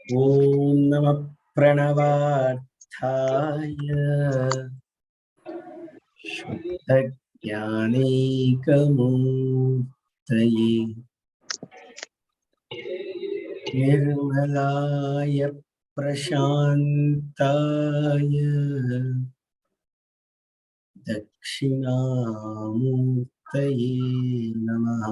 ॐ नमः प्रणवार्थाय शुद्धज्ञानैकमूर्तये निर्मलाय प्रशान्ताय दक्षिणामूर्तये नमः।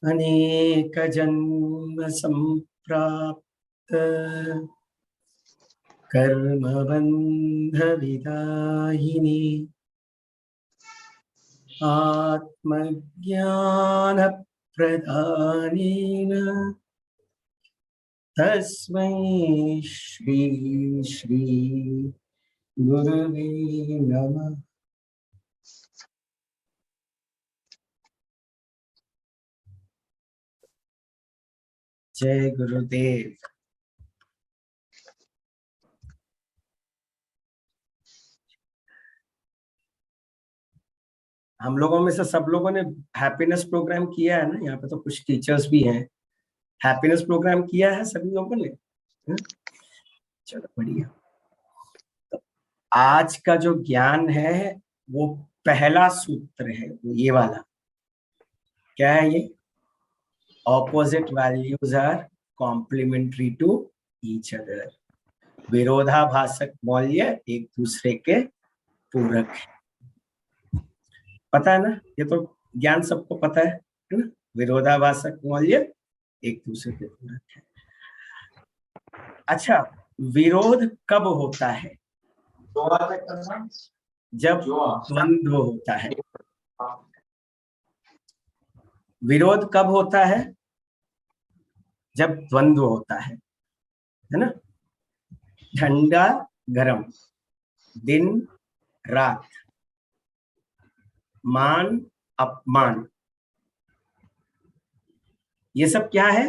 अनेकजन्म सम्प्राप्त कर्मबन्धविदायिने आत्मज्ञानप्रदानेन तस्मै श्री श्री गुरुवे नमः। जय गुरुदेव। हम लोगों में से सब लोगों ने हैप्पीनेस प्रोग्राम किया है ना? यहाँ पे तो कुछ टीचर्स भी हैं। हैप्पीनेस प्रोग्राम किया है सभी लोगों ने? चलो बढ़िया। तो आज का जो ज्ञान है वो पहला सूत्र है, वो ये वाला। क्या है ये? Opposite values are complementary to each other. विरोधाभासक मौल्य एक दूसरे के पूरक है। पता है ना? ये तो ज्ञान सबको पता है ना? विरोधाभासक मौल्य एक दूसरे के पूरक है। अच्छा, विरोध कब होता है? जब द्वंद्व होता है। विरोध कब होता है? जब द्वंद्व होता है ना? ठंडा गरम, दिन रात, मान अपमान, ये सब क्या है?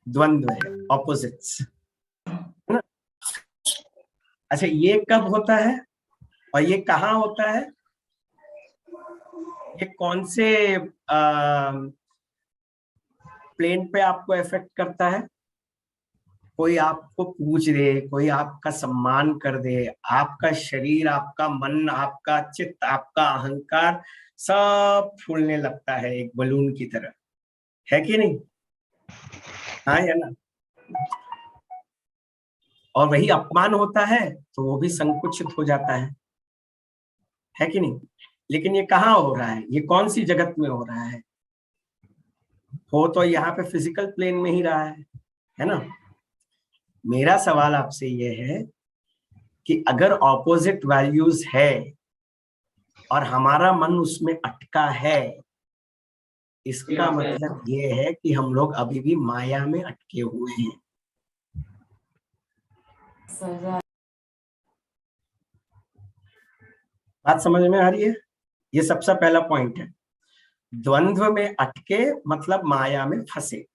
द्वंद्व है, ऑपोजिट्स है ना? अच्छा, ये कब होता है और ये कहाँ होता है? ये कौन से प्लेन पे आपको इफेक्ट करता है? कोई आपको पूछ दे, कोई आपका सम्मान कर दे, आपका शरीर, आपका मन, आपका चित्त, आपका अहंकार सब फूलने लगता है एक बलून की तरह, है कि नहीं? हाँ या ना? और वही अपमान होता है तो वो भी संकुचित हो जाता है कि नहीं? लेकिन ये कहाँ हो रहा है? ये कौन सी जगत में हो रहा है? हो तो यहाँ पे फिजिकल प्लेन में ही रहा है ना? मेरा सवाल आपसे ये है कि अगर ऑपोजिट वैल्यूज है और हमारा मन उसमें अटका है, इसका मतलब ये है कि हम लोग अभी भी माया में अटके हुए हैं। बात समझ में आ रही है? ये सबसे पहला पॉइंट है। द्वंद्व में अटके मतलब माया में फंसे।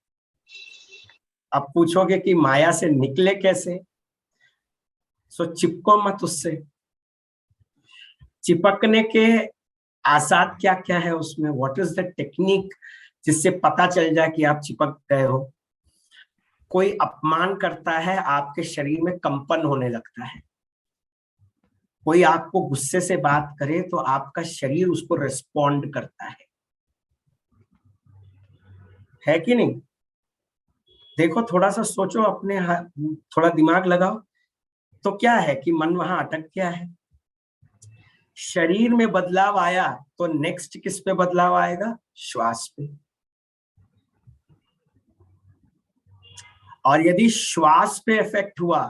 अब पूछोगे कि माया से निकले कैसे? सो चिपको मत उससे। चिपकने के आसात क्या क्या है उसमें? व्हाट इज द टेक्निक जिससे पता चल जाए कि आप चिपक गए हो? कोई अपमान करता है, आपके शरीर में कंपन होने लगता है। कोई आपको गुस्से से बात करे तो आपका शरीर उसको रिस्पॉन्ड करता है कि नहीं? देखो, थोड़ा सा सोचो, अपने थोड़ा दिमाग लगाओ। तो क्या है कि मन वहां अटक गया है। शरीर में बदलाव आया तो नेक्स्ट किस पे बदलाव आएगा? श्वास पे। और यदि श्वास पे इफेक्ट हुआ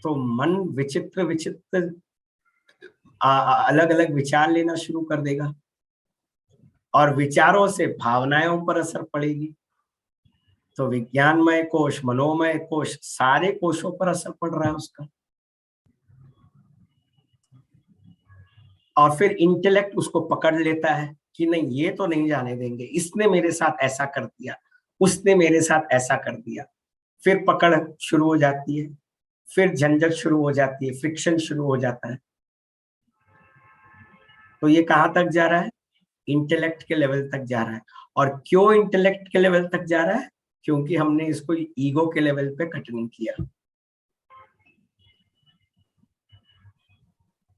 तो मन विचित्र विचित्र अलग अलग विचार लेना शुरू कर देगा और विचारों से भावनाओं पर असर पड़ेगी। तो विज्ञानमय कोश, मनोमय कोश, सारे कोशों पर असर पड़ रहा है उसका। और फिर इंटेलेक्ट उसको पकड़ लेता है कि नहीं, ये तो नहीं जाने देंगे, इसने मेरे साथ ऐसा कर दिया, उसने मेरे साथ ऐसा कर दिया। फिर पकड़ शुरू हो जाती है, फिर झंझट शुरू हो जाती है, फ्रिक्शन शुरू हो जाता है। तो ये कहाँ तक जा रहा है? इंटेलेक्ट के लेवल तक जा रहा है। और क्यों इंटेलेक्ट के लेवल तक जा रहा है? क्योंकि हमने इसको ईगो के लेवल पे कट नहीं किया।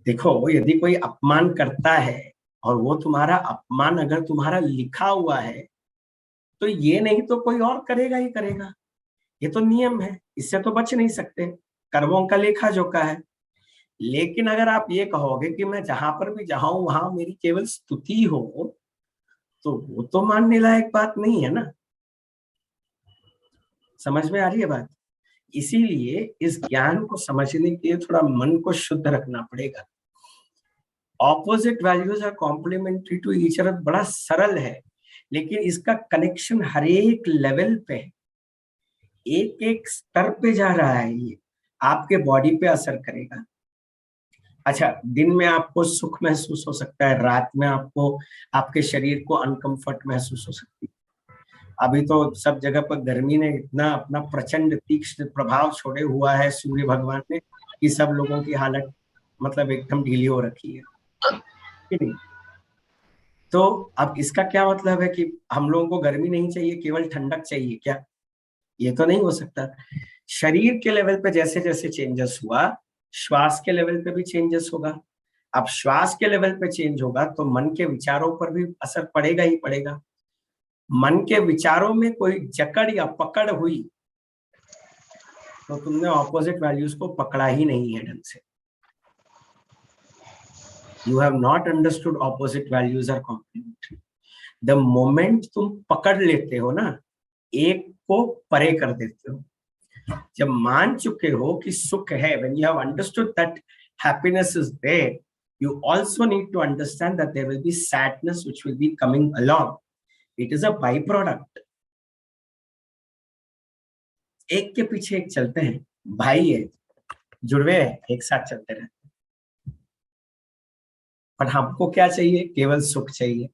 देखो, यदि कोई अपमान करता है और वो तुम्हारा अपमान अगर तुम्हारा लिखा हुआ है, तो ये नहीं तो कोई और करेगा ही करेगा। ये तो नियम है, इससे तो बच नहीं सकते, कर्मों का लेखा जोखा है। लेकिन अगर आप ये कहोगे कि मैं जहां पर भी जाऊं वहां मेरी केवल स्तुति हो, तो वो तो मानने लायक बात नहीं है ना। समझ में आ रही है बात? इसीलिए इस ज्ञान को समझने के लिए थोड़ा मन को शुद्ध रखना पड़ेगा। Opposite values are complementary to each other बड़ा सरल है, लेकिन इसका कनेक्शन हर एक लेवल पे है, एक एक स्तर पे जा रहा है। ये आपके बॉडी पे असर करेगा। अच्छा, दिन में आपको सुख महसूस हो सकता है, रात में आपको आपके शरीर को अनकंफर्ट महसूस हो सकती है। अभी तो सब जगह पर गर्मी ने इतना अपना प्रचंड तीक्ष्ण प्रभाव छोड़े हुआ है सूर्य भगवान ने, कि सब लोगों की हालत मतलब एकदम ढीली हो रखी है कि नहीं? तो अब इसका क्या मतलब है कि हम लोगों को गर्मी नहीं चाहिए, केवल ठंडक चाहिए क्या? ये तो नहीं हो सकता। शरीर के लेवल पे जैसे जैसे चेंजेस हुआ, श्वास के लेवल पे भी चेंजेस होगा। अब श्वास के लेवल पे चेंज होगा तो मन के विचारों पर भी असर पड़ेगा ही पड़ेगा। मन के विचारों में कोई जकड़ या पकड़ हुई तो तुमने ऑपोजिट वैल्यूज को पकड़ा ही नहीं है ढंग से। You have not understood opposite values are complementary. The moment तुम पकड़ लेते हो ना, एक को परे कर देते हो। जब मान चुके हो कि सुख है, when you have understood that happiness is there, you also need to understand that there will be sadness which will be coming along. It is a byproduct. एक के पीछे एक चलते हैं, भाई है, जुड़वे हैं, एक साथ चलते रहते हैं। पर हमको क्या चाहिए? केवल सुख चाहिए।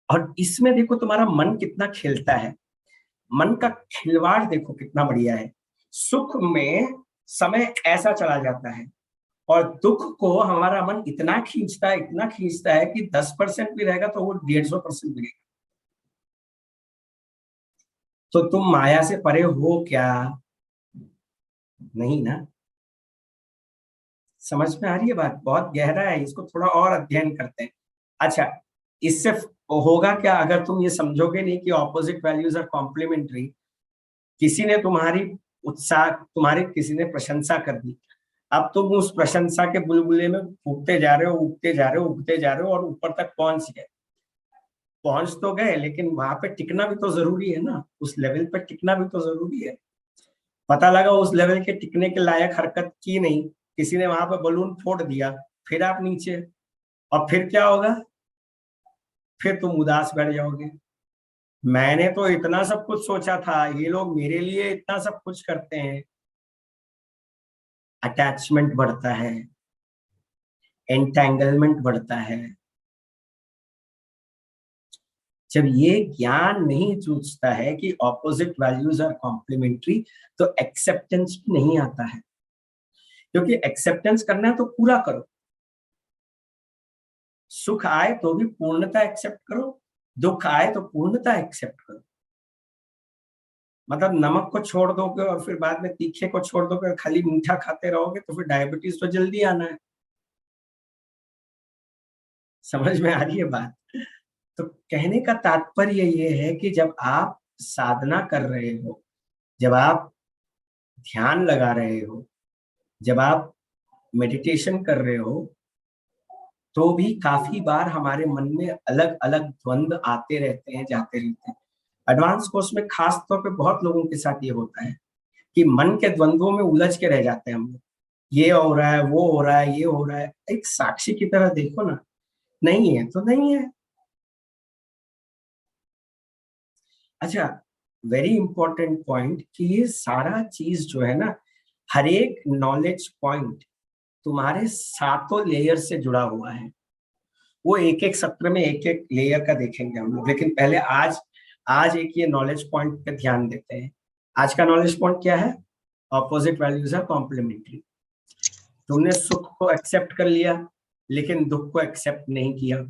और इसमें देखो तुम्हारा मन कितना खेलता है, मन का खिलवाड़ देखो कितना बढ़िया है। सुख में समय ऐसा चला जाता है, और दुख को हमारा मन इतना खींचता है, इतना खींचता है कि 10% भी रहेगा तो वो 150% मिलेगा। तो तुम माया से परे हो क्या? नहीं ना। समझ में आ रही है बात? बहुत गहरा है, इसको थोड़ा और अध्ययन करते हैं। अच्छा, इससे होगा क्या अगर तुम ये समझोगे नहीं कि ऑपोजिट वैल्यूज आर कॉम्प्लीमेंट्री? किसी ने तुम्हारी उत्साह, तुम्हारी किसी ने प्रशंसा कर दी, अब तुम उस प्रशंसा के बुलबुले में उगते जा रहे हो, उगते जा रहे हो, उगते जा रहे हो, और ऊपर तक पहुंच गए। पहुंच तो गए, लेकिन वहां पे टिकना भी तो जरूरी है ना, उस लेवल पे टिकना भी तो जरूरी है। पता लगा उस लेवल के टिकने के लायक हरकत की नहीं, किसी ने वहां पे बलून फोड़ दिया, फिर आप नीचे, और फिर क्या होगा? फिर तुम उदास बैठ जाओगे। मैंने तो इतना सब कुछ सोचा था, ये लोग मेरे लिए इतना सब कुछ करते हैं। अटैचमेंट बढ़ता है, एंटेंगलमेंट बढ़ता है। जब ये ज्ञान नहीं सूझता है कि ऑपोजिट वैल्यूज आर कॉम्प्लीमेंट्री, तो एक्सेप्टेंस नहीं आता है। क्योंकि एक्सेप्टेंस करना है तो पूरा करो। सुख आए तो भी पूर्णता एक्सेप्ट करो, दुख आए तो पूर्णता एक्सेप्ट करो। मतलब नमक को छोड़ दोगे और फिर बाद में तीखे को छोड़ दोगे और खाली मीठा खाते रहोगे तो फिर डायबिटीज तो जल्दी आना है। समझ में आ रही है बात? तो कहने का तात्पर्य ये है कि जब आप साधना कर रहे हो, जब आप ध्यान लगा रहे हो, जब आप मेडिटेशन कर रहे हो, तो भी काफी बार हमारे मन में अलग अलग द्वंद आते रहते हैं, जाते रहते हैं। एडवांस कोर्स में खास तौर पे बहुत लोगों के साथ ये होता है कि मन के द्वंद्वों में उलझ के रह जाते हैं हम लोग। ये हो रहा है, वो हो रहा है, ये हो रहा है। एक साक्षी की तरह देखो ना, नहीं है तो नहीं है। अच्छा, वेरी इंपॉर्टेंट पॉइंट कि ये सारा चीज जो है ना, हर एक नॉलेज पॉइंट तुम्हारे सातों लेयर से जुड़ा हुआ है। वो एक एक सत्र में एक एक लेयर का देखेंगे हम लोग, लेकिन पहले आज आज एक ये नॉलेज पॉइंट पे ध्यान देते हैं। आज का नॉलेज पॉइंट क्या है? Opposite values are complementary. तुमने सुख को एक्सेप्ट कर लिया, लेकिन दुख को एक्सेप्ट नहीं किया,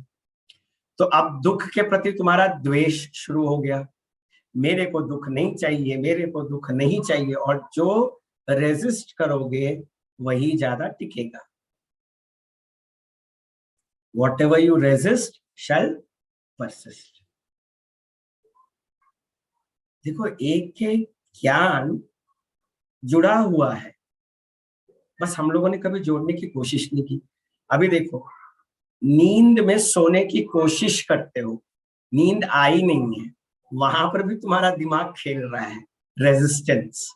तो अब दुख के प्रति तुम्हारा द्वेष शुरू हो गया। मेरे को दुख नहीं चाहिए, मेरे को दुख नहीं चाहिए, और जो रेजिस्ट करोगे वही ज्यादा टिकेगा। Whatever you resist shall persist। देखो, एक एक ज्ञान जुड़ा हुआ है, बस हम लोगों ने कभी जोड़ने की कोशिश नहीं की। अभी देखो, नींद में सोने की कोशिश करते हो, नींद आई नहीं है, वहां पर भी तुम्हारा दिमाग खेल रहा है, रेजिस्टेंस।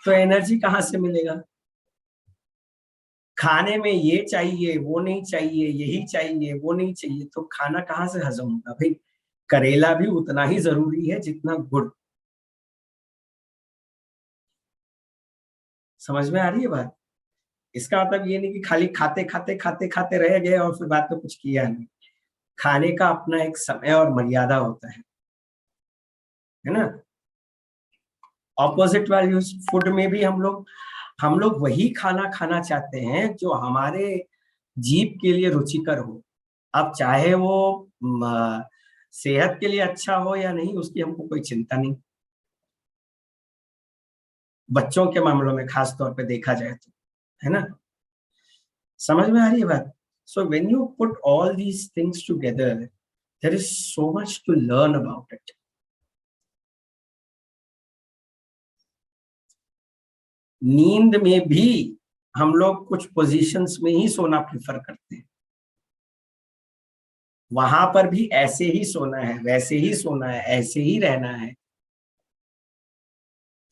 तो एनर्जी कहां से मिलेगा? खाने में ये चाहिए, वो नहीं चाहिए, यही चाहिए, वो नहीं चाहिए, तो खाना कहाँ से हजम होगा भाई? करेला भी उतना ही जरूरी है जितना गुड़। समझ में आ रही है बात? इसका मतलब ये नहीं कि खाली खाते खाते खाते खाते रह गए और फिर बाद में कुछ किया नहीं। खाने का अपना एक समय और मर्यादा होता है ना। ऑपोजिट वैल्यूज फूड में भी हम लोग वही खाना खाना चाहते हैं जो हमारे जीभ के लिए रुचिकर हो। अब चाहे वो सेहत के लिए अच्छा हो या नहीं, उसकी हमको कोई चिंता नहीं। बच्चों के मामलों में खास तौर पे देखा जाए तो, है ना। समझ में आ रही है बात? So when you put all these things together, there is so much to learn about it. नींद में भी हम लोग कुछ पोजीशंस में ही सोना प्रिफर करते हैं, वहां पर भी ऐसे ही सोना है, वैसे ही सोना है, ऐसे ही रहना है।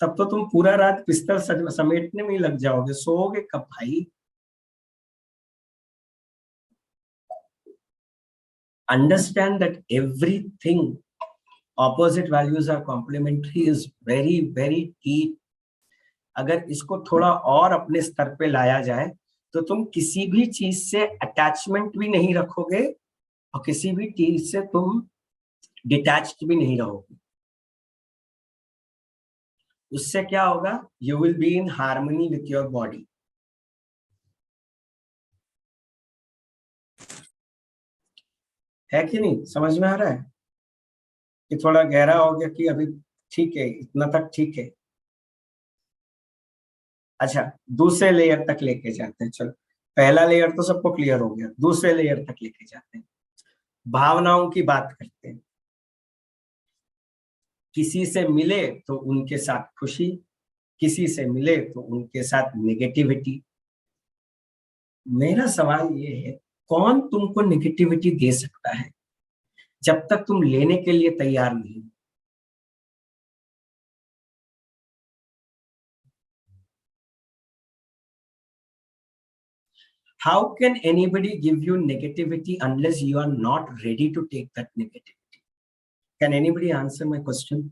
तब तो तुम पूरा रात बिस्तर समेटने में ही लग जाओगे, सोओगे कब भाई? Understand that everything, opposite values are complementary is very very deep। अगर इसको थोड़ा और अपने स्तर पे लाया जाए तो तुम किसी भी चीज से अटैचमेंट भी नहीं रखोगे और किसी भी चीज से तुम डिटैच्ड भी नहीं रहोगे। उससे क्या होगा? You will be in harmony with your body. है कि नहीं? समझ में आ रहा है कि थोड़ा गहरा हो गया कि अभी ठीक है, इतना तक ठीक है? अच्छा, दूसरे लेयर तक लेके जाते हैं, चलो। पहला लेयर तो सबको क्लियर हो गया, दूसरे लेयर तक लेके जाते हैं। भावनाओं की बात करते हैं। किसी से मिले तो उनके साथ खुशी, किसी से मिले तो उनके साथ नेगेटिविटी। मेरा सवाल ये है, कौन तुमको नेगेटिविटी दे सकता है जब तक तुम लेने के लिए तैयार नहीं? How can anybody give you negativity unless you are not ready to take that negativity? Can anybody answer my question?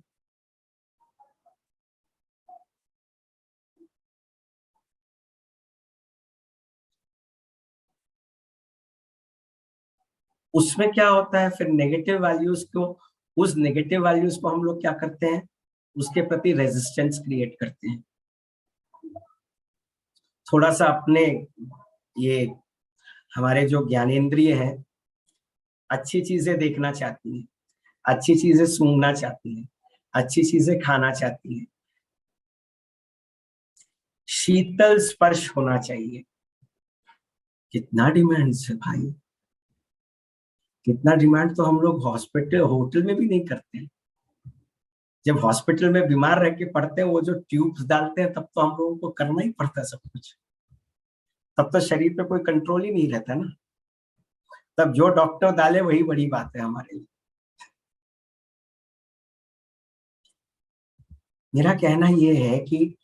उसमें क्या होता है फिर? नेगेटिव वैल्यूज को, उस नेगेटिव वैल्यूज को हम लोग क्या करते हैं? उसके प्रति रेजिस्टेंस क्रिएट करते हैं। थोड़ा सा अपने, ये हमारे जो ज्ञानेंद्रिय हैं, अच्छी चीजें देखना चाहती हैं, अच्छी चीजें सूंघना चाहती हैं, अच्छी चीजें खाना चाहती हैं, शीतल स्पर्श होना चाहिए। कितना डिमांड है भाई, कितना डिमांड तो हम लोग हॉस्पिटल होटल में भी नहीं करते हैं। जब हॉस्पिटल में बीमार रह के पड़ते हैं, वो जो ट्यूब्स डालते हैं, तब तो हम लोगों को करना ही पड़ता है सब कुछ। तब तो शरीर पे कोई कंट्रोल ही नहीं रहता ना। तब जो डॉक्टर डाले वही बड़ी बात है हमारे लिए। मेरा कहना ये है कि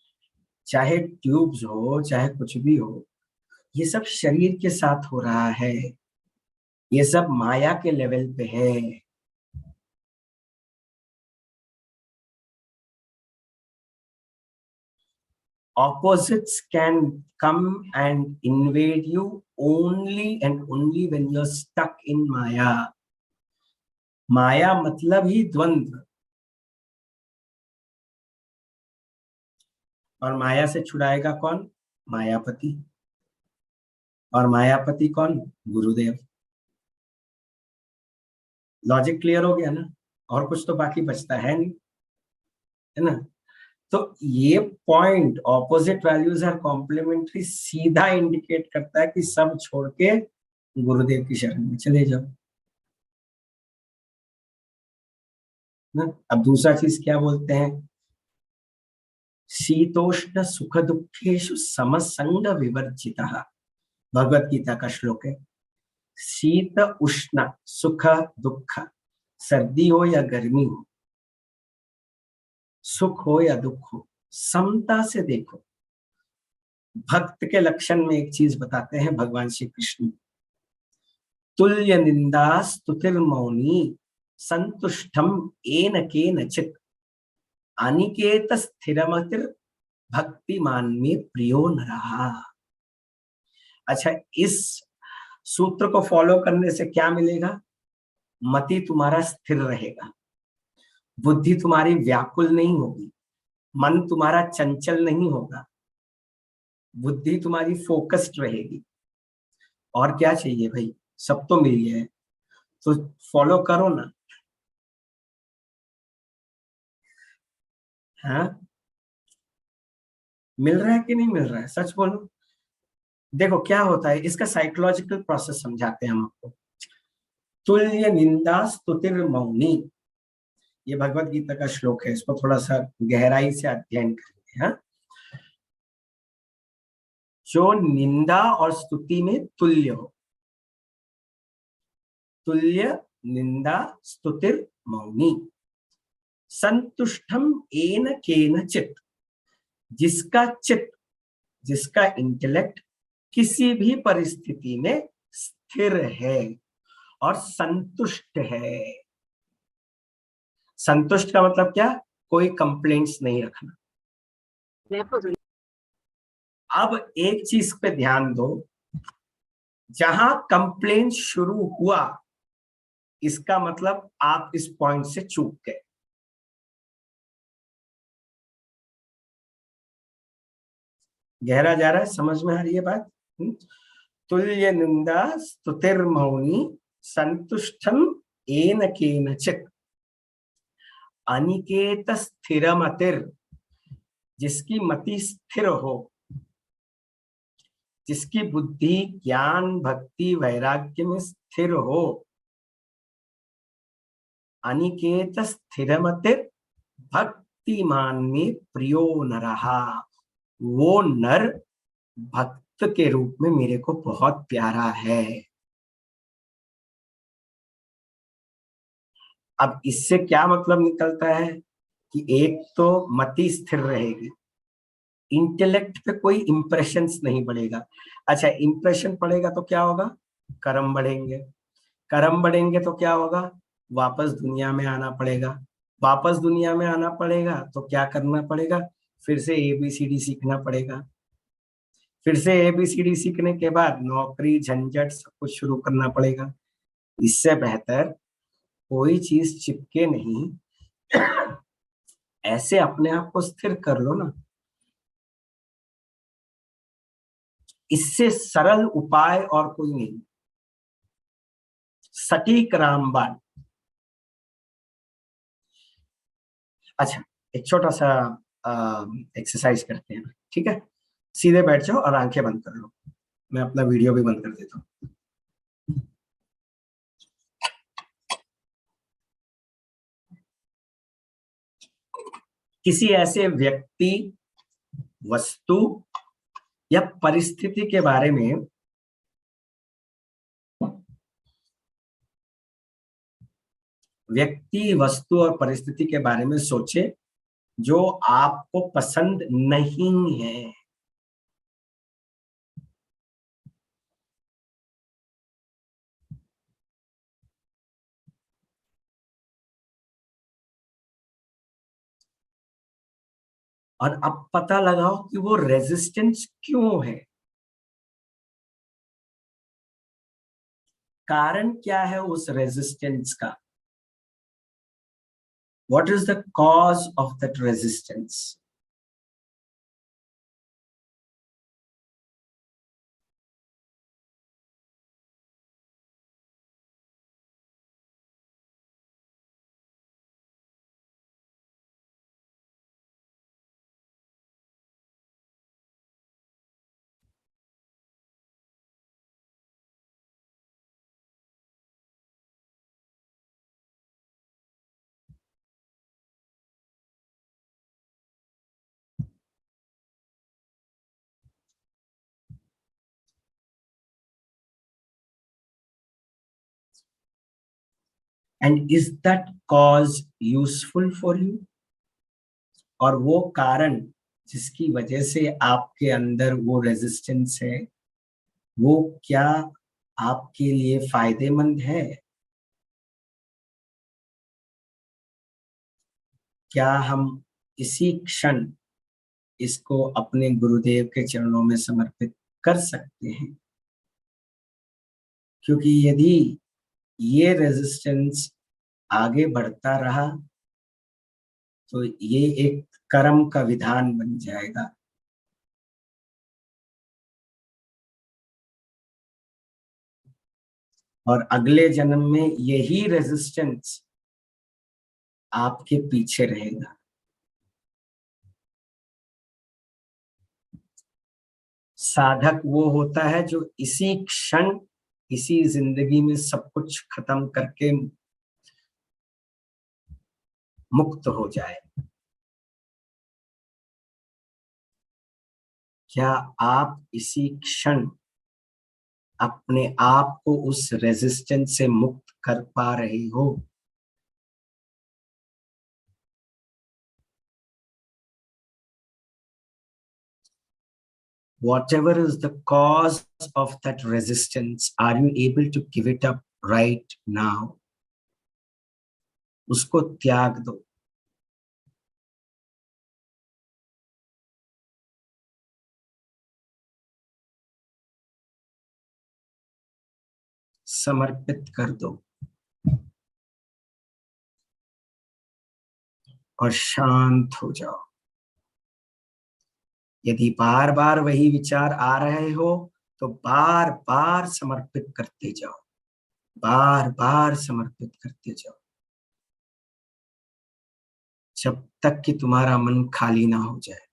चाहे ट्यूब्स हो, चाहे कुछ भी हो, ये सब शरीर के साथ हो रहा है, ये सब माया के लेवल पे है। Opposites can come and invade you only and only when you're stuck in Maya। माया मतलब ही द्वंद्व। और माया से छुड़ाएगा कौन? मायापति। और मायापति कौन? गुरुदेव। लॉजिक क्लियर हो गया ना? और कुछ तो बाकी बचता है नहीं, है ना। तो ये point opposite values are complementary सीधा इंडिकेट करता है कि सब छोड़ के गुरुदेव की शरण में चले जाओ ना। अब दूसरा चीज क्या बोलते हैं, शीतोष्ण सुख दुखेशु समसंग विवर्जितः, भगवत गीता का श्लोक है। शीत उष्ण सुख दुख, सर्दी हो या गर्मी हो, सुख हो या दुख हो, समता से देखो। भक्त के लक्षण में एक चीज बताते हैं भगवान श्री कृष्ण, तुल्य निंदा स्तुतिर मौनी संतुष्टम एन केनचित्, अनिकेत स्थिरमतिर भक्तिमान में प्रियो नरहा। अच्छा, इस सूत्र को फॉलो करने से क्या मिलेगा, मति तुम्हारा स्थिर रहेगा, बुद्धि तुम्हारी व्याकुल नहीं होगी, मन तुम्हारा चंचल नहीं होगा, बुद्धि तुम्हारी फोकस्ड रहेगी। और क्या चाहिए भाई, सब तो मिल गया है, तो फॉलो करो ना। हाँ, मिल रहा है कि नहीं मिल रहा है, सच बोलो। देखो क्या होता है, इसका साइकोलॉजिकल प्रोसेस समझाते हैं हम आपको। तुल्य निंदा स्तुतिर मौनी, ये भगवत गीता का श्लोक है, इसको थोड़ा सा गहराई से अध्ययन करेंगे। हाँ, जो निंदा और स्तुति में तुल्य हो, तुल्य निंदा स्तुतिर मौनी, संतुष्टम एन केनचित्, जिसका चित्त, जिसका इंटेलेक्ट किसी भी परिस्थिति में स्थिर है और संतुष्ट है। संतुष्ट का मतलब क्या, कोई कंप्लेंट्स नहीं रखना। अब एक चीज पे ध्यान दो, जहां कंप्लेंट शुरू हुआ इसका मतलब आप इस पॉइंट से चूक गए। गहरा जा रहा है, समझ में आ रही है बात। तुल्य निंदा स्तुतिर मौनी संतुष्टम एन केनचित्, अनिकेत स्थिरमतिर, जिसकी मति स्थिर हो, जिसकी बुद्धि ज्ञान भक्ति वैराग्य में स्थिर हो, अनिकेत स्थिरमतिर भक्तिमान में प्रियो नरहा, वो नर भक्त के रूप में मेरे को बहुत प्यारा है। अब इससे क्या मतलब निकलता है कि एक तो मति स्थिर रहेगी, इंटेलेक्ट पे कोई इंप्रेशंस नहीं पड़ेगा। अच्छा, इंप्रेशन पड़ेगा तो क्या होगा, कर्म बढ़ेंगे, कर्म बढ़ेंगे तो क्या होगा, वापस दुनिया में आना पड़ेगा, वापस दुनिया में आना पड़ेगा तो क्या करना पड़ेगा, फिर से एबीसीडी सीखना पड़ेगा, फिर से एबीसीडी सीखने के बाद नौकरी झंझट सब कुछ शुरू करना पड़ेगा। इससे बेहतर कोई चीज चिपके नहीं, ऐसे अपने आप को स्थिर कर लो ना। इससे सरल उपाय और कोई नहीं, सटीक रामबाण। अच्छा, एक छोटा सा एक्सरसाइज करते हैं, ठीक है। सीधे बैठ जाओ और आंखें बंद कर लो, मैं अपना वीडियो भी बंद कर देता हूँ। किसी ऐसे व्यक्ति, वस्तु या परिस्थिति के बारे में व्यक्ति वस्तु और परिस्थिति के बारे में सोचे जो आपको पसंद नहीं है। और अब पता लगाओ कि वो रेजिस्टेंस क्यों है, कारण क्या है उस रेजिस्टेंस का, what is the cause of that resistance. And is that cause useful for you? और वो कारण जिसकी वजह से आपके अंदर वो रेजिस्टेंस है, वो क्या आपके लिए फायदेमंद है? क्या हम इसी क्षण इसको अपने गुरुदेव के चरणों में समर्पित कर सकते हैं? क्योंकि यदि ये रेजिस्टेंस आगे बढ़ता रहा तो ये एक कर्म का विधान बन जाएगा। और अगले जन्म में यही रेजिस्टेंस आपके पीछे रहेगा। साधक वो होता है जो इसी क्षण, इसी जिंदगी में सब कुछ खत्म करके मुक्त हो जाए। क्या आप इसी क्षण अपने आप को उस रेजिस्टेंस से मुक्त कर पा रहे हो? Whatever is the cause of that resistance, are you able to give it up right now? उसको त्याग दो। समर्पित कर दो और शांत हो जाओ। यदि बार बार वही विचार आ रहे हो तो बार बार समर्पित करते जाओ, बार बार समर्पित करते जाओ, जब तक कि तुम्हारा मन खाली ना हो जाए।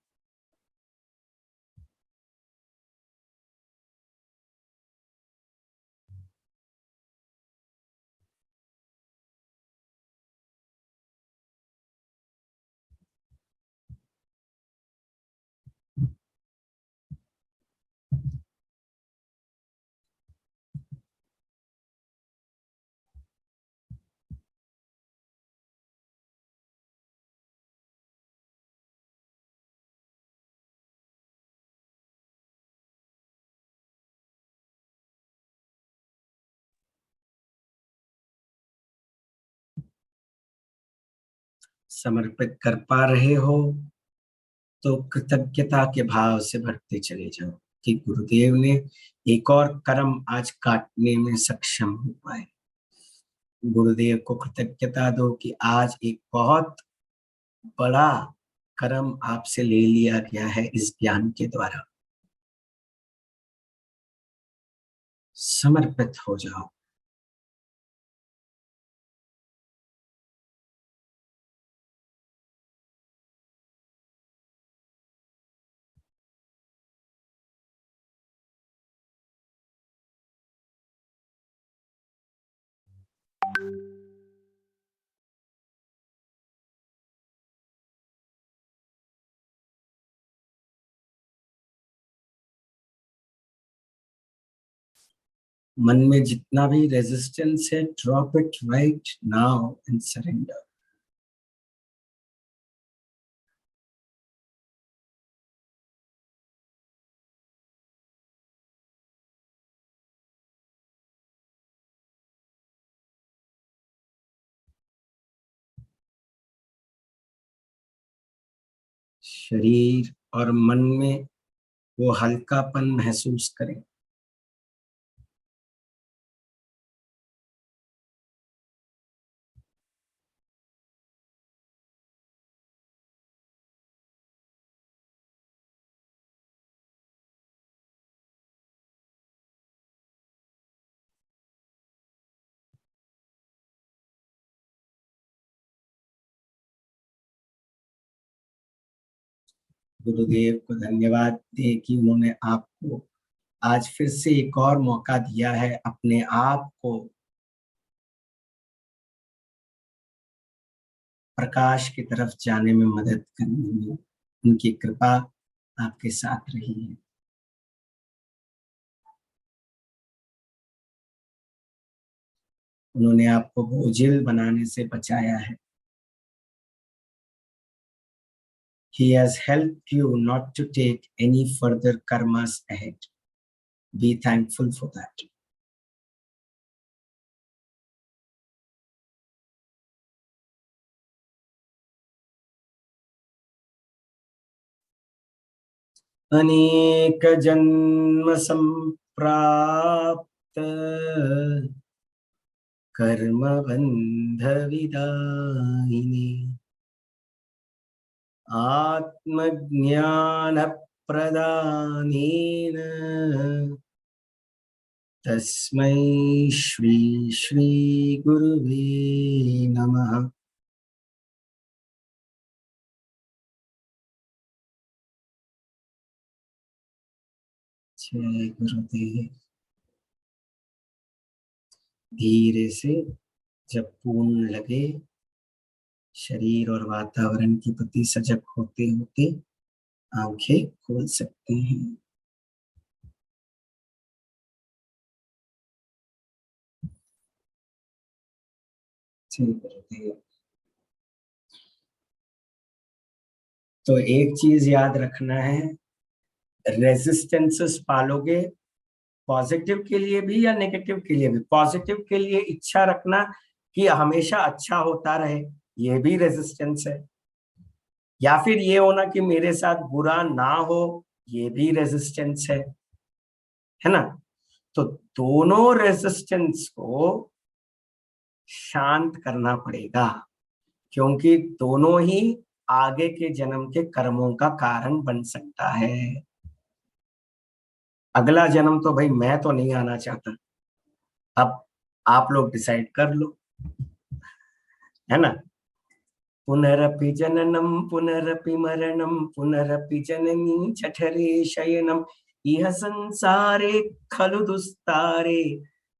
समर्पित कर पा रहे हो तो कृतज्ञता के भाव से भरते चले जाओ कि गुरुदेव ने एक और कर्म आज काटने में सक्षम हो पाए। गुरुदेव को कृतज्ञता दो कि आज एक बहुत बड़ा कर्म आपसे ले लिया गया है इस ज्ञान के द्वारा। समर्पित हो जाओ। मन में जितना भी रेजिस्टेंस है, drop it right now and surrender. शरीर और मन में वो हल्कापन महसूस करें। गुरुदेव को धन्यवाद दें कि उन्होंने आपको आज फिर से एक और मौका दिया है अपने आप को प्रकाश की तरफ जाने में मदद करने में। उनकी कृपा आपके साथ रही है। उन्होंने आपको बोझिल बनाने से बचाया है। He has helped you not to take any further karmas ahead. Be thankful for that. अनेक जन्म संप्राप्त कर्म बंध विदायिनी आत्मज्ञान प्रदानेन तस्मै श्री श्री गुरुवे नमः। जय गुरुदेव। धीरे से जब पूर्ण लगे, शरीर और वातावरण के प्रति सजग होते होते आंखें खोल सकते हैं। तो एक चीज याद रखना है, रेजिस्टेंसेस पालोगे, पॉजिटिव के लिए भी या नेगेटिव के लिए भी। पॉजिटिव के लिए इच्छा रखना कि हमेशा अच्छा होता रहे, ये भी रेजिस्टेंस है। या फिर ये होना कि मेरे साथ बुरा ना हो, ये भी रेजिस्टेंस है ना। तो दोनों रेजिस्टेंस को शांत करना पड़ेगा, क्योंकि दोनों ही आगे के जन्म के कर्मों का कारण बन सकता है। अगला जन्म तो भाई मैं तो नहीं आना चाहता, अब आप लोग डिसाइड कर लो, है ना। पुनरपि जननम पुनरपि मरणम पुनरपि जननी जठरे शयनम इह संसारे खलु दुस्तारे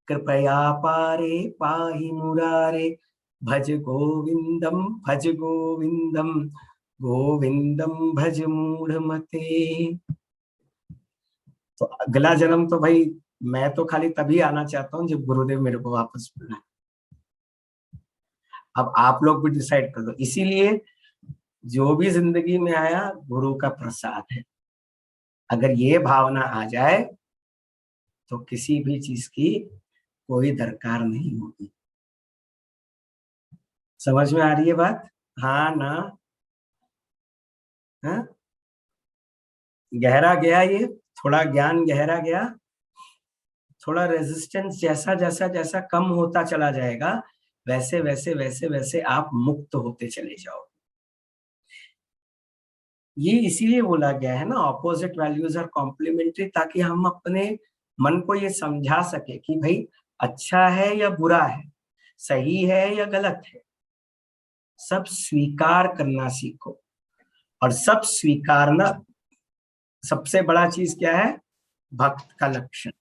कृपया पारे पाहि मुरारे भज गोविंदम भज गोविंदम गोविंदम भज मूढ़मते। तो अगला जन्म तो भाई मैं तो खाली तभी आना चाहता हूँ जब गुरुदेव मेरे को वापस बुलाए। अब आप लोग भी डिसाइड कर दो। इसीलिए जो भी जिंदगी में आया गुरु का प्रसाद है। अगर ये भावना आ जाए तो किसी भी चीज की कोई दरकार नहीं होगी। समझ में आ रही है बात? हाँ ना? हाँ, गहरा गया ये, थोड़ा ज्ञान गहरा गया। थोड़ा रेजिस्टेंस जैसा जैसा जैसा कम होता चला जाएगा, वैसे वैसे वैसे वैसे आप मुक्त होते चले जाओ। ये इसीलिए बोला गया है ना, ऑपोजिट वैल्यूज आर कॉम्प्लीमेंट्री, ताकि हम अपने मन को ये समझा सके कि भाई अच्छा है या बुरा है, सही है या गलत है, सब स्वीकार करना सीखो। और सब स्वीकारना सबसे बड़ा चीज क्या है? भक्त का लक्षण।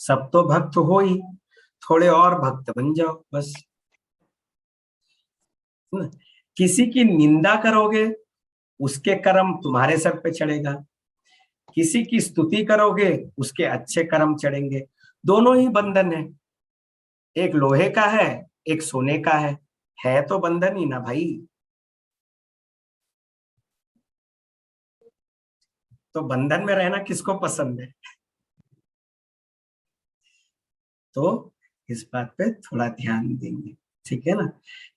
सब तो भक्त हो ही, थोड़े और भक्त बन जाओ बस। किसी की निंदा करोगे, उसके कर्म तुम्हारे सर पे चढ़ेगा। किसी की स्तुति करोगे, उसके अच्छे कर्म चढ़ेंगे। दोनों ही बंधन है, एक लोहे का है, एक सोने का है तो बंधन ही ना भाई। तो बंधन में रहना किसको पसंद है? तो इस बात पे थोड़ा ध्यान देंगे, ठीक है ना।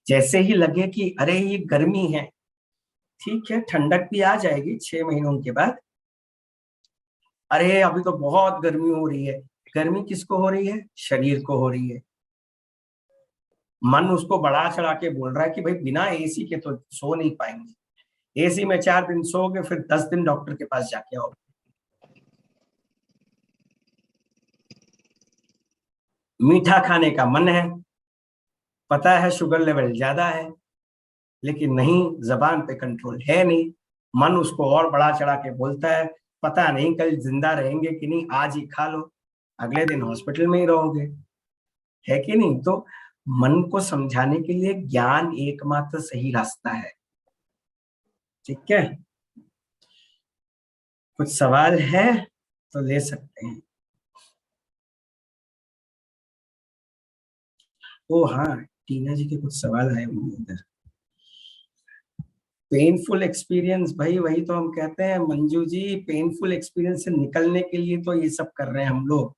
जैसे ही लगे कि अरे ये गर्मी है, ठीक है ठंडक भी आ जाएगी 6 महीनों के बाद। अरे अभी तो बहुत गर्मी हो रही है, गर्मी किसको हो रही है? शरीर को हो रही है। मन उसको बढ़ा चढ़ा के बोल रहा है कि भाई बिना एसी के तो सो नहीं पाएंगे, एसी में 4 दिन सोओगे फिर 10 दिन डॉक्टर के पास जाके आओ। मीठा खाने का मन है, पता है शुगर लेवल ज्यादा है, लेकिन नहीं, जबान पे कंट्रोल है नहीं। मन उसको और बढ़ा चढ़ा के बोलता है, पता नहीं कल जिंदा रहेंगे कि नहीं, आज ही खा लो, अगले दिन हॉस्पिटल में ही रहोगे, है कि नहीं। तो मन को समझाने के लिए ज्ञान एकमात्र सही रास्ता है, ठीक है। कुछ सवाल है तो ले सकते हैं। ओ हाँ, टीना जी के कुछ सवाल आए होंगे इधर। पेनफुल एक्सपीरियंस, भाई वही तो हम कहते हैं मंजू जी, पेनफुल एक्सपीरियंस से निकलने के लिए तो ये सब कर रहे हैं हम लोग।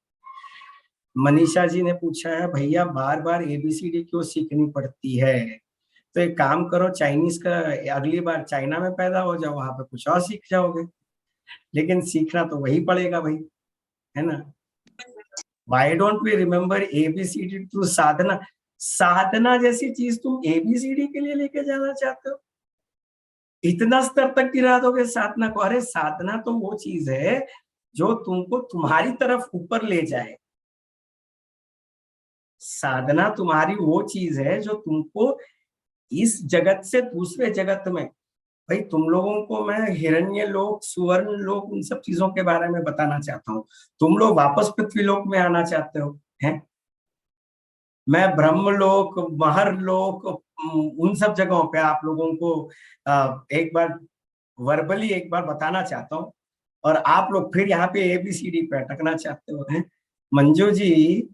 मनीषा जी ने पूछा है भैया बार बार एबीसीडी क्यों सीखनी पड़ती है? तो एक काम करो, चाइनीज का अगली बार चाइना में पैदा हो जाओ, वहां पे कुछ और सीख जाओगे। लेकिन सीखना तो वही पड़ेगा भाई, है ना? Why don't we remember ABCD to sadhana? साधना जैसी चीज तुम एबीसीडी के लिए लेके जाना चाहते हो? इतना स्तर तक गिरा दोगे साधना को? अरे साधना तो वो चीज है जो तुमको तुम्हारी तरफ ऊपर ले जाए। साधना तुम्हारी वो चीज है जो तुमको इस जगत से दूसरे जगत में, भाई तुम लोगों को मैं हिरण्य लोक, सुवर्ण लोक, उन सब चीजों के बारे में बताना चाहता हूँ। तुम लोग वापस पृथ्वी लोक में आना चाहते हो, हैं? मैं ब्रह्मलोक, महरलोक, उन सब जगहों पे आप लोगों को एक बार वर्बली एक बार बताना चाहता हूँ, और आप लोग फिर यहाँ पे एबीसीडी पे अटकना चाहते हो, हैं? मंजू जी,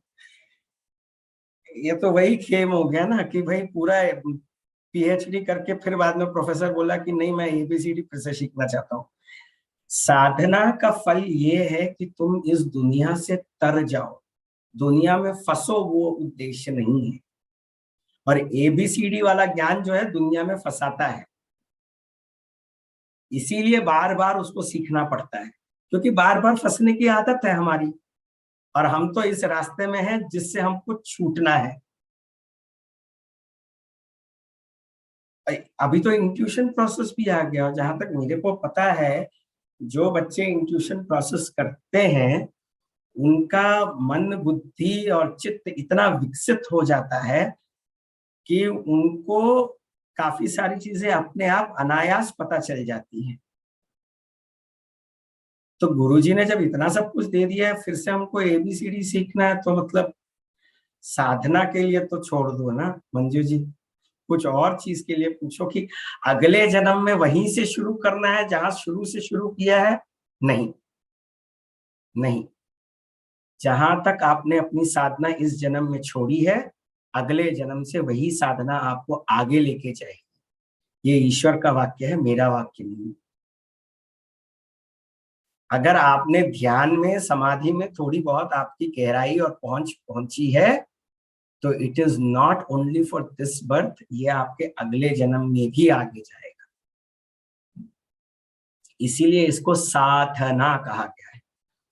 ये तो वही खेम हो गया ना कि भाई पूरा पीएचडी करके फिर बाद में प्रोफेसर बोला कि नहीं मैं एबीसीडी फिर से सीखना चाहता हूँ। साधना का फल ये है कि तुम इस दुनिया से तर जाओ, दुनिया में फंसो, वो उद्देश्य नहीं है। और एबीसीडी वाला ज्ञान जो है दुनिया में फंसाता है, इसीलिए बार बार उसको सीखना पड़ता है, क्योंकि बार बार फंसने की आदत है हमारी, और हम तो इस रास्ते में हैं जिससे हमको छूटना है। अभी तो इंट्यूशन प्रोसेस भी आ गया, जहां तक मेरे को पता है जो बच्चे इंट्यूशन प्रोसेस करते हैं उनका मन, बुद्धि और चित्त इतना विकसित हो जाता है कि उनको काफी सारी चीजें अपने आप अनायास पता चल जाती हैं। तो गुरुजी ने जब इतना सब कुछ दे दिया है, फिर से हमको एबीसीडी सीखना है, तो मतलब साधना के लिए तो छोड़ दो ना मंजू जी, कुछ और चीज के लिए पूछो कि अगले जन्म में वहीं से शुरू करना है जहां शुरू से शुरू किया है। नहीं, नहीं, जहां तक आपने अपनी साधना इस जन्म में छोड़ी है, अगले जन्म से वही साधना आपको आगे लेके जाएगी। ये ईश्वर का वाक्य है, मेरा वाक्य नहीं। अगर आपने ध्यान में, समाधि में थोड़ी बहुत आपकी गहराई और पहुंची है, तो it is not only for this birth, ये आपके अगले जन्म में भी आगे जाएगा। इसीलिए इसको साधना कहा गया है,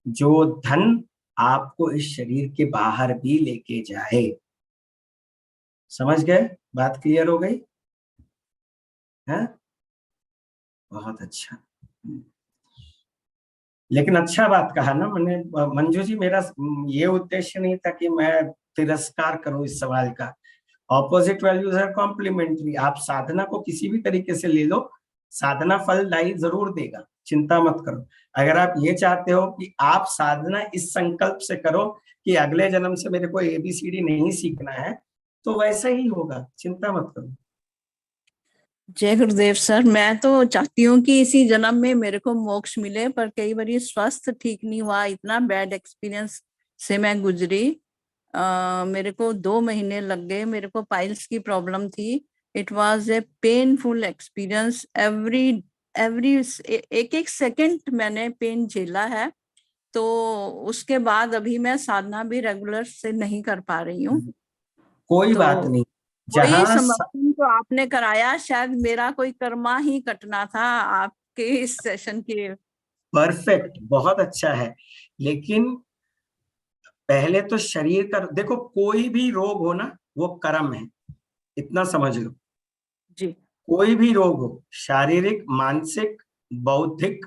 जो धन आपको इस शरीर के बाहर भी लेके जाए। समझ गए? बात क्लियर हो गई है? बहुत अच्छा। लेकिन अच्छा बात कहा ना मैंने मंजू जी, मेरा ये उद्देश्य नहीं था कि मैं तिरस्कार करूं इस सवाल का। Opposite values are complementary. आप साधना को किसी भी तरीके से ले लो, साधना फलदायी जरूर देगा, चिंता मत करो। अगर आप ये चाहते हो कि आप साधना इस संकल्प से करो कि अगले जन्म से मेरे को एबीसीडी नहीं सीखना है, तो वैसा ही होगा, चिंता मत करो। जय गुरुदेव सर। मैं तो चाहती हूँ कि इसी जन्म में मेरे को मोक्ष मिले, पर कई बार ये स्वास्थ्य ठीक नहीं हुआ, इतना बैड एक्सपीरियंस से मैं गुजरी। मेरे को 2 महीने लग गए, मेरे को पाइल्स की प्रॉब्लम थी। It was a painful experience. Every एक एक सेकंड मैंने पेन झेला है। तो उसके बाद अभी मैं साधना भी रेगुलर से नहीं कर पा रही हूँ। कोई तो बात नहीं। वही जहां समर्थन तो आपने कराया, शायद मेरा कोई कर्मा ही कटना था आपके इस सेशन के। परफेक्ट, बहुत अच्छा है, लेकिन पहले तो शरीर का देखो, कोई भी रोग हो ना वो कर्म है, इतना समझ लो। जी कोई भी रोग हो, शारीरिक, मानसिक, बौद्धिक,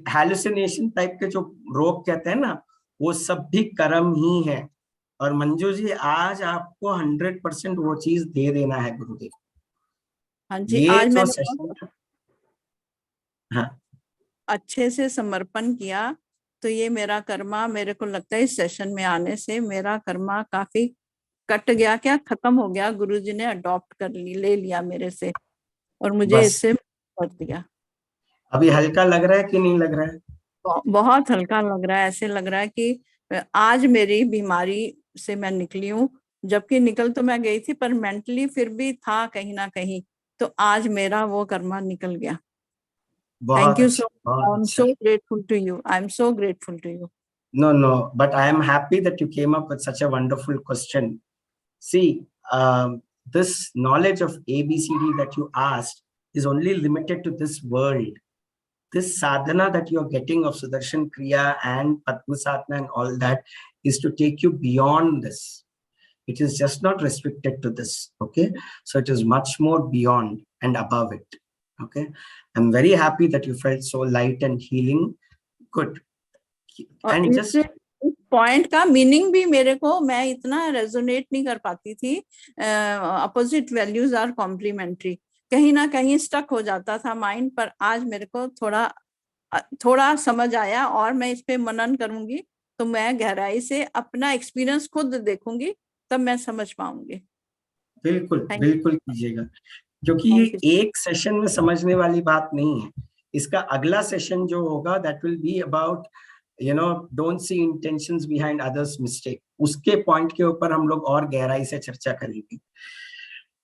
हैलुसिनेशन टाइप के जो रोग कहते हैं ना, वो सब भी कर्म ही है। और मंजू जी, आज आपको 100% वो चीज दे देना है गुरुदेव। हाँ जी, ये आज जो मैंने सेशन, बहुत हाँ, अच्छे से समर्पण किया। तो ये मेरा कर्मा, मेरे को लगता है इस सेशन में आने से मेरा कर्मा काफी कट गया, क्या खत्म हो गया। गुरुजी ने अडॉप्ट ले लिया मेरे से, और मुझे बस इससे कर दिया। अभी हल्का लग रहा है कि नहीं लग रहा है? बहुत हल्का लग रहा है। ऐसे लग रहा है कि आज मेरी बीमारी से मैं निकली हूँ, जबकि निकल तो मैं गई थी पर मेंटली फिर भी था कहीं ना कहीं। तो आज मेरा वो कर्मा निकल गया। बहुत थैंक यू अच्छा, सो मच, बहुत आई एम अच्छा। So grateful to you, I am so grateful to you. No, no, but I am happy that you came up with such a wonderful question. See, this knowledge of ABCD that you asked is only limited to this world. This sadhana that you are getting of Sudarshan Kriya and Padmasana and all that is to take you beyond this. It is just not restricted to this. Okay. So it is much more beyond and above it. Okay. I'm very happy that you felt so light and healing. Good. और And इस just point का meaning भी मेरे को, मैं इतना resonate नहीं कर पाती थी। अपोजिट वैल्यूज आर कॉम्प्लीमेंट्री, कहीं ना कहीं स्टक हो जाता था माइंड। पर आज मेरे को थोड़ा समझ आया और मैं इस पे मनन करूंगी तो मैं गहराई से अपना एक्सपीरियंस खुद देखूंगी, तब मैं समझ पाऊंगी। बिल्कुल थैंक बिल्कुल कीजिएगा, क्योंकि यू। ये एक सेशन में समझने वाली बात नहीं है। इसका अगला सेशन जो होगा that will be about don't see intentions behind others mistake. उसके पॉइंट के ऊपर हम लोग और गहराई से चर्चा करेंगे।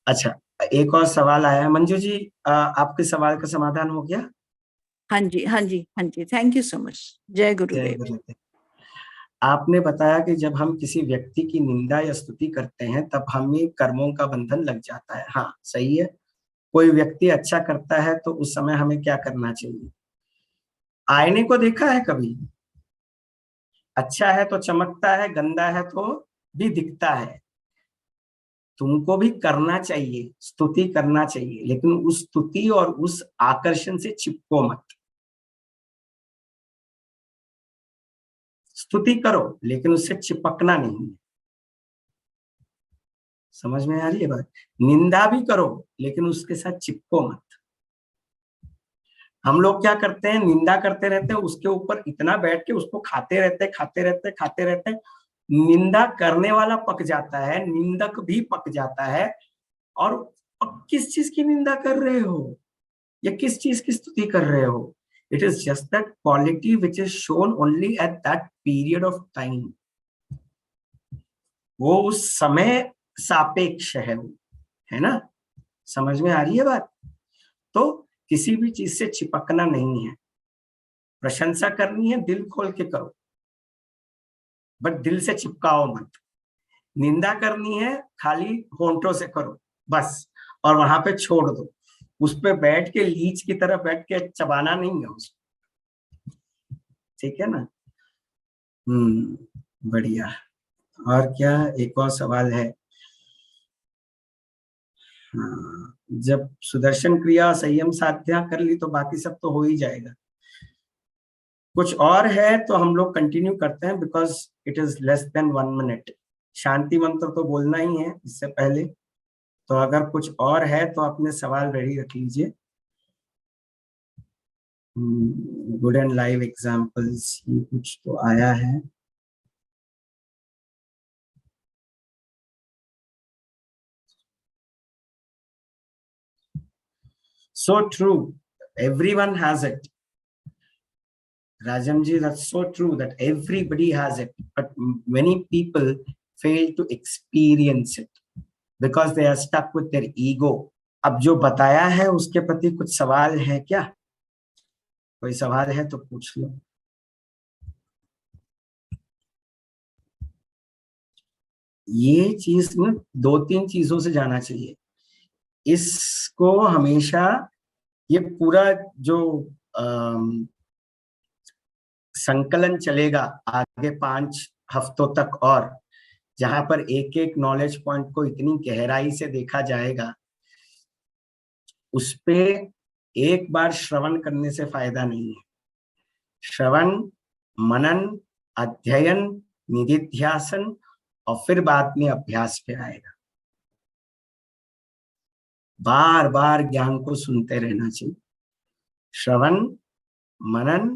अच्छा, एक और सवाल आया है मंजू जी, आपके सवाल का समाधान हो गया? हाँ जी, हाँ जी, हाँ जी, थैंक यू सो मच। जय जय गुरुदेव। गुरुदेव। आपने बताया कि जब हम किसी व्यक्ति की निंदा या स्तुति करते हैं तब हमें कर्मों का बंधन लग जाता है। हाँ, सही है। कोई व्यक्ति अच्छा करता है तो उस समय हमें क्या करना चाहिए? आईने को देखा है कभी? अच्छा है तो चमकता है, गंदा है तो भी दिखता है। तुमको भी करना चाहिए, स्तुति करना चाहिए, लेकिन उस स्तुति और उस आकर्षण से चिपको मत। स्तुति करो लेकिन उससे चिपकना नहीं है। समझ में आ रही है बात? निंदा भी करो लेकिन उसके साथ चिपको मत। हम लोग क्या करते हैं, निंदा करते रहते हैं, उसके ऊपर इतना बैठ के उसको खाते रहते खाते रहते खाते रहते। निंदा करने वाला पक जाता है, निंदक भी पक जाता है। और किस चीज की निंदा कर रहे हो या किस चीज की स्तुति कर रहे हो? It is just that quality which is shown only at that period of time. वो उस समय सापेक्ष है वो, है ना? समझ में आ रही है बात? तो किसी भी चीज से चिपकना नहीं है। प्रशंसा करनी है दिल खोल के करो, बट दिल से चिपकाओ मत। निंदा करनी है खाली होंठों से करो बस, और वहां पे छोड़ दो। उस पे बैठ के लीच की तरह बैठ के चबाना नहीं है उसको। ठीक है ना? बढ़िया। और क्या, एक और सवाल है। हाँ, जब सुदर्शन क्रिया संयम साधना कर ली तो बाकी सब तो हो ही जाएगा। कुछ और है तो हम लोग कंटिन्यू करते हैं, because it is less than 1 minute. शांति मंत्र तो बोलना ही है इससे पहले। तो अगर कुछ और है तो अपने सवाल रेडी रख लीजिए। गुड एंड लाइव एग्जांपल्स, ये कुछ तो आया है। So true, everyone has it. Rajam ji, that's so true that everybody has it, but many people fail to experience it because they are stuck with their ego. अब जो बताया है उसके प्रति कुछ सवाल है क्या? कोई सवाल है तो पूछ लो। ये चीज ना 2-3 चीजों से जाना चाहिए इसको हमेशा। ये पूरा जो संकलन चलेगा आगे 5 हफ्तों तक, और जहां पर एक एक नॉलेज पॉइंट को इतनी गहराई से देखा जाएगा, उस पे एक बार श्रवण करने से फायदा नहीं है। श्रवण, मनन, अध्ययन, निधिध्यासन और फिर बाद में अभ्यास पे आएगा। बार बार ज्ञान को सुनते रहना चाहिए। श्रवण, मनन,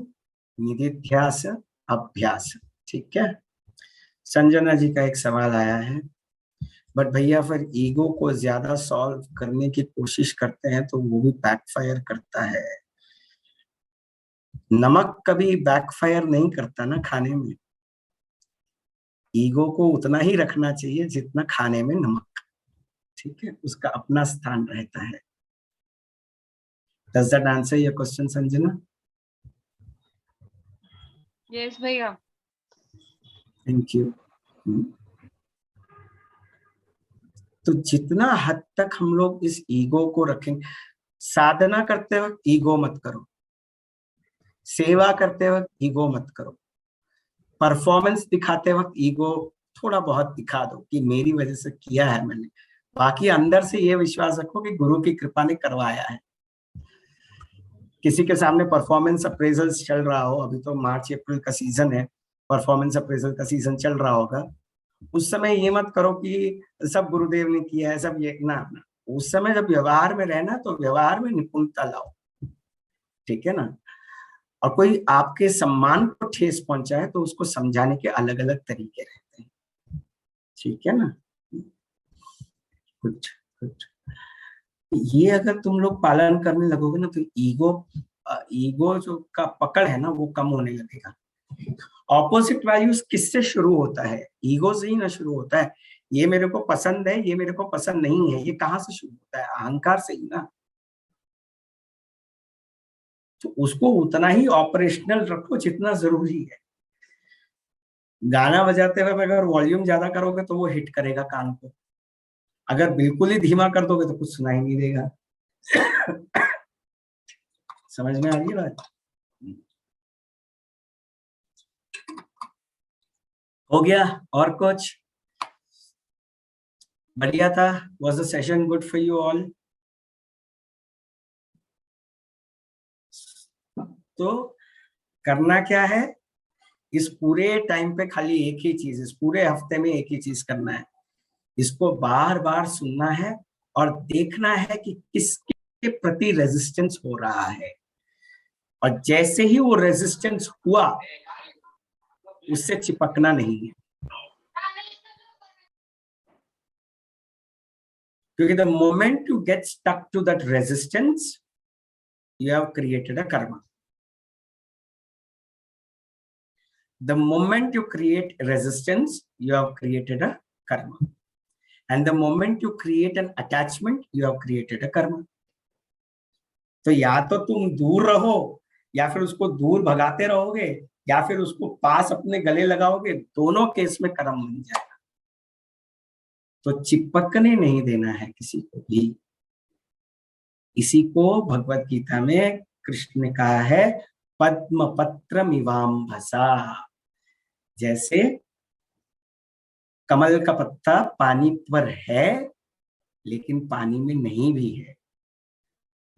निधिध्यास, अभ्यास। ठीक है। संजना जी का एक सवाल आया है, बट भैया फिर ईगो को ज्यादा सॉल्व करने की कोशिश करते हैं तो वो भी बैकफायर करता है। नमक कभी बैकफायर नहीं करता ना खाने में। ईगो को उतना ही रखना चाहिए जितना खाने में नमक, ठीक है, उसका अपना स्थान रहता है। Does that answer your question, Sanjana? Yes भैया। Thank you. तो जितना हद तक हम लोग इस ईगो को रखेंगे, साधना करते वक्त ईगो मत करो, सेवा करते वक्त ईगो मत करो, परफॉर्मेंस दिखाते वक्त ईगो थोड़ा बहुत दिखा दो कि मेरी वजह से किया है मैंने, बाकी अंदर से ये विश्वास रखो कि गुरु की कृपा ने करवाया है। किसी के सामने परफॉर्मेंस अप्रेजल्स चल रहा हो, अभी तो मार्च अप्रैल का सीजन है, परफॉर्मेंस अप्रेजल का सीजन चल रहा होगा, उस समय ये मत करो कि सब गुरुदेव ने किया है, सब ये ना। उस समय जब व्यवहार में रहना तो व्यवहार में निपुणता लाओ, ठीक है ना। और कोई आपके सम्मान को ठेस पहुंचाए तो उसको समझाने के अलग अलग तरीके रहते हैं, ठीक है ना। कुछ कुछ ये अगर तुम लोग पालन करने लगोगे ना तो ईगो जो का पकड़ है ना वो कम होने लगेगा। ऑपोजिट वैल्यूज किससे शुरू होता है? ईगो से ही ना शुरू होता है। ये मेरे को पसंद है, ये मेरे को पसंद नहीं है, ये कहाँ से शुरू होता है? अहंकार से ही ना। तो उसको उतना ही ऑपरेशनल रखो जितना जरूरी है। गाना बजाते हुए अगर वॉल्यूम ज्यादा करोगे तो वो हिट करेगा कान को, अगर बिल्कुल ही धीमा कर दोगे तो कुछ सुनाई नहीं देगा। समझ में आ रही है बात? हो गया? और कुछ? बढ़िया था? Was the session good for you all? तो करना क्या है इस पूरे टाइम पे? खाली एक ही चीज, इस पूरे हफ्ते में एक ही चीज करना है, इसको बार बार सुनना है और देखना है कि किसके प्रति रेजिस्टेंस हो रहा है, और जैसे ही वो रेजिस्टेंस हुआ उससे चिपकना नहीं है, क्योंकि the moment you get stuck to that resistance you have created a karma. The moment you create resistance, you have created a karma. And the moment you create an attachment, you have created a karma. तो या तो तुम दूर रहो, या फिर उसको दूर भगाते रहोगे, या फिर उसको पास अपने गले लगाओगे, दोनों केस में कर्म बन जाएगा। तो चिपकने नहीं देना है किसी को भी। इसी को भगवत गीता में कृष्ण ने कहा है पद्म पत्र मिवाम्भसा। जैसे कमल का पत्ता पानी पर है लेकिन पानी में नहीं भी है,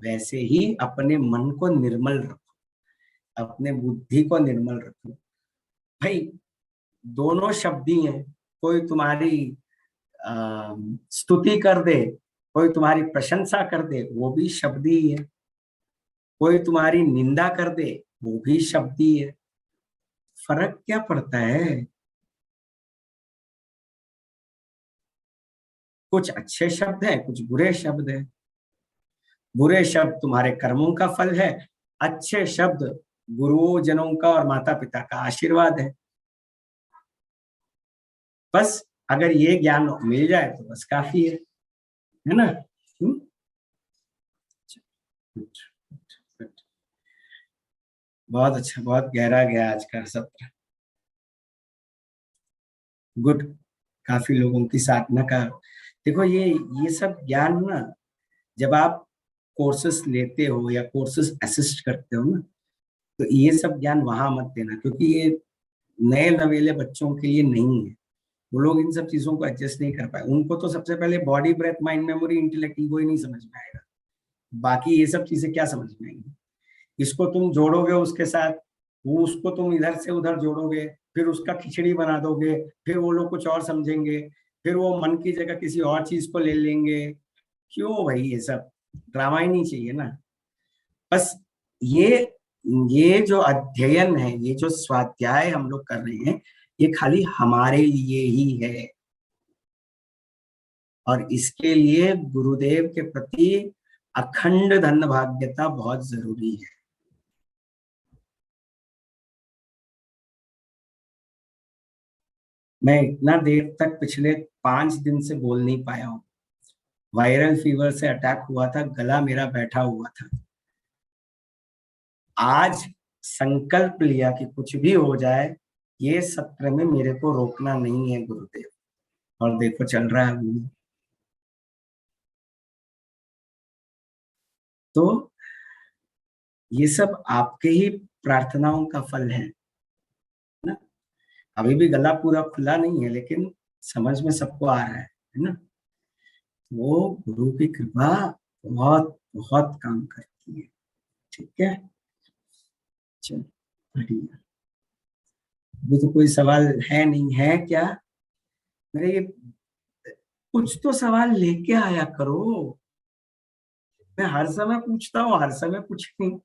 वैसे ही अपने मन को निर्मल रखो, अपने बुद्धि को निर्मल रखो। भाई दोनों शब्द ही हैं, कोई तुम्हारी स्तुति कर दे, कोई तुम्हारी प्रशंसा कर दे, वो भी शब्द ही है, कोई तुम्हारी निंदा कर दे, वो भी शब्द ही है। फर्क क्या पड़ता है? कुछ अच्छे शब्द हैं, कुछ बुरे शब्द हैं। बुरे शब्द तुम्हारे कर्मों का फल है, अच्छे शब्द गुरुजनों का और माता पिता का आशीर्वाद है। बस अगर ये ज्ञान मिल जाए तो बस काफी है ना। बहुत अच्छा, बहुत गहरा गया आज का सत्र। गुड, काफी लोगों की साधना का। देखो ये सब ज्ञान ना, जब आप कोर्सेस लेते हो या कोर्सेस असिस्ट करते हो ना, तो ये सब ज्ञान वहां मत देना, क्योंकि ये नए नवेले बच्चों के लिए नहीं है। वो लोग इन सब चीजों को एडजस्ट नहीं कर पाए। उनको तो सबसे पहले body, breath, mind, memory, intellect, ego ही नहीं समझ में आएगा, बाकी ये सब चीजें क्या समझ में आएंगी। इसको तुम जोड़ोगे उसके साथ, वो उसको तुम इधर से उधर जोड़ोगे, फिर उसका खिचड़ी बना दोगे, फिर वो लोग कुछ और समझेंगे, फिर वो मन की जगह किसी और चीज को ले लेंगे। क्यों भाई, ये सब ड्रामा ही नहीं चाहिए ना। बस ये जो अध्ययन है, ये जो स्वाध्याय हम लोग कर रहे हैं, ये खाली हमारे लिए ही है, और इसके लिए गुरुदेव के प्रति अखंड धन भाग्यता बहुत जरूरी है। मैं इतना देर तक पिछले 5 दिन से बोल नहीं पाया हूँ। वायरल फीवर से अटैक हुआ था, गला मेरा बैठा हुआ था। आज संकल्प लिया कि कुछ भी हो जाए, ये सत्र में मेरे को रोकना नहीं है गुरुदेव, और देखो चल रहा है अभी। तो ये सब आपके ही प्रार्थनाओं का फल है ना। अभी भी गला पूरा खुला नहीं है, लेकिन समझ में सबको आ रहा है ना। वो गुरु की कृपा बहुत बहुत काम करती है। ठीक है, चलो बढ़िया। अभी तो कोई सवाल है नहीं है क्या? मेरे ये कुछ तो सवाल लेके आया करो। मैं हर समय पूछता हूँ, हर समय कुछ नहीं।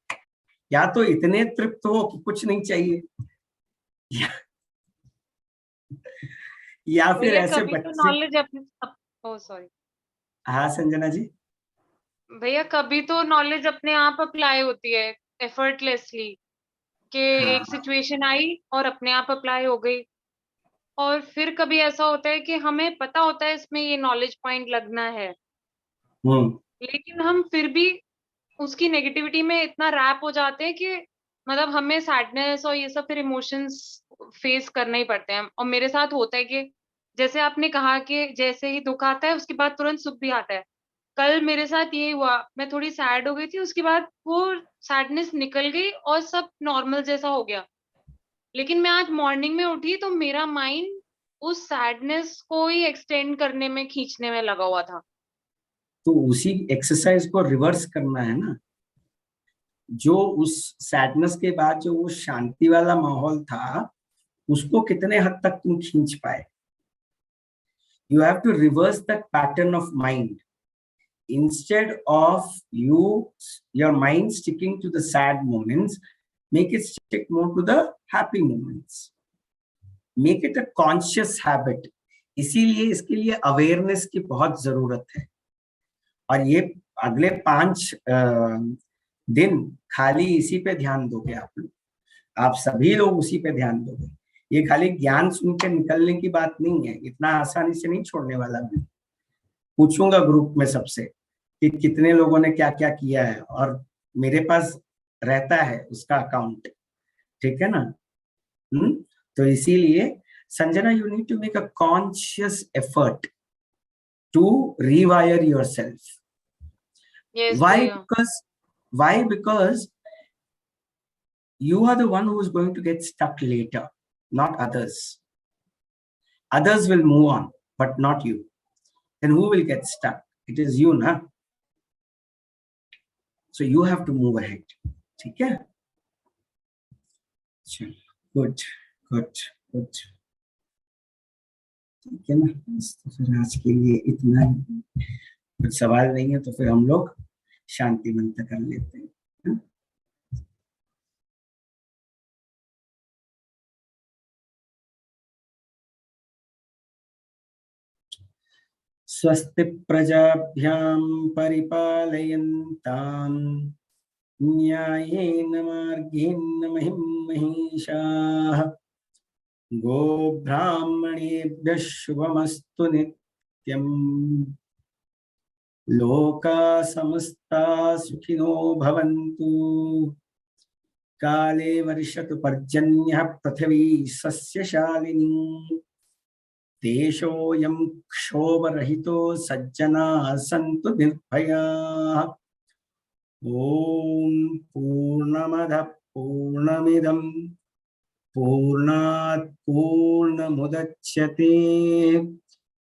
या तो इतने तृप्त हो कि कुछ नहीं चाहिए, या, या फिर भैया ऐसे कभी तो बच्चे। नॉलेज अपने ओ सॉरी हाँ संजना जी। भैया, कभी तो नॉलेज अपने आप अप्लाई होती है एफर्टलेसली, कि एक हाँ। सिचुएशन आई और अपने आप अप्लाई हो गई। और फिर कभी ऐसा होता है कि हमें पता होता है इसमें ये नॉलेज पॉइंट लगना है, हम्म। लेकिन हम फिर भी उसकी नेगेटिविटी में इतना रैप हो जाते हैं कि मतलब हमें सैडनेस और ये सब फिर इमोशंस फेस करना ही पड़ते हैं। और मेरे साथ होता है कि जैसे आपने कहा कि जैसे ही दुख आता है उसके बाद तुरंत सुख भी आता है। कल मेरे साथ ये हुआ, मैं थोड़ी सैड हो गई थी, उसके बाद वो सैडनेस निकल गई और सब नॉर्मल जैसा हो गया। लेकिन मैं आज मॉर्निंग में उठी तो मेरा माइंड उस सैडनेस को ही एक्सटेंड करने में, खींचने में लगा हुआ था। तो उसी एक्सरसाइज को रिवर्स करना है ना। जो उस सैडनेस के बाद जो वो शांति वाला माहौल था, उसको कितने हद तक तुम खींच पाए। You have to reverse that pattern of mind. Instead of your mind sticking to the sad moments, make it stick more to the happy moments. Make it a conscious habit. इसीलिए इसके लिए अवेयरनेस की बहुत जरूरत है। और ये अगले 5 दिन खाली इसी पे ध्यान दोगे आप लोग। आप सभी लोग उसी पे ध्यान दोगे। ये खाली ज्ञान सुन के निकलने की बात नहीं है, इतना आसानी से नहीं छोड़ने वाला। मैं पूछूंगा ग्रुप में सबसे कि कितने लोगों ने क्या क्या किया है, और मेरे पास रहता है उसका अकाउंट। ठीक है ना। तो इसीलिए Sanjana, you need to make a conscious effort to rewire yourself. Yes Why? भैया। Because you are the one who is going to get stuck later, not others. Others will move on, but not you. Then who will get stuck? It is you, na? So you have to move ahead. ठीक है? Good good good. ठीक है ना। तो फिर आज के लिए इतना ही। कुछ सवाल नहीं है तो फिर हम लोग शांति मंत्र कर लेते हैं। स्वस्ति प्रजाभ्यां परिपालयन्तां न्यायेन मार्गेण महिं महिषाः। गोब्राह्मणेभ्यः शुभमस्तु नित्यम्। लोकाः समस्ताः सुखिनो भवन्तु। काले वर्षतु पर्जन्यः पृथिवी सस्यशालिनी। देशोऽयं क्षोभरहितो सज्जनाः सन्तु निर्भयाः। ॐ पूर्णमदः पूर्णमिदं पूर्णात् पूर्णमुदच्यते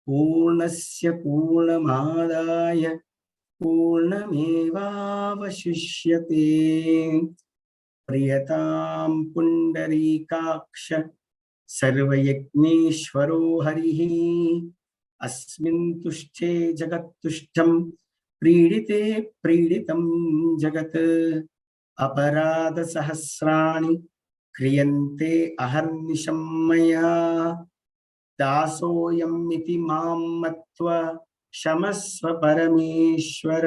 पूर्णस्य पूर्णमादाय पूर्णमेवावशिष्यते। प्रियतां पुण्डरीकाक्ष सर्वयज्ञेश्वरो हरिः। अस्मिन् तुष्टे जगत्तुष्टं प्रीडिते प्रीडितं जगत्। अपराधसहस्राणि क्रियन्ते अहर्निशं मया। दासोऽयम् इति मां मत्वा क्षमस्व परमेश्वर।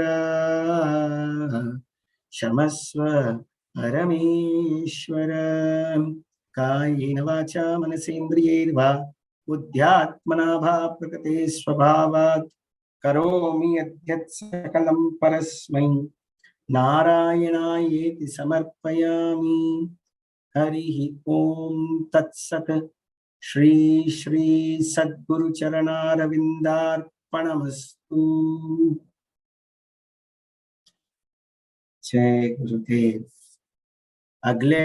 क्षमस्व परमेश्वर। कायेन वाचा मनसेन्द्रियैर्वा बुद्ध्यात्मना भा प्रकृते स्वभावात् करोमि यद्यत् सकलं परस्मै नारायणायेति समर्पयामि। हरिः ओम तत्सत्। श्री श्री सद्गुरु चरणारविंदार्पणमस्तु। जय गुरुदेव। अगले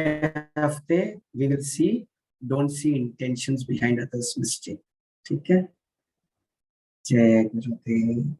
हफ्ते we will see don't see intentions behind others mistake. ठीक है। जय गुरुदेव।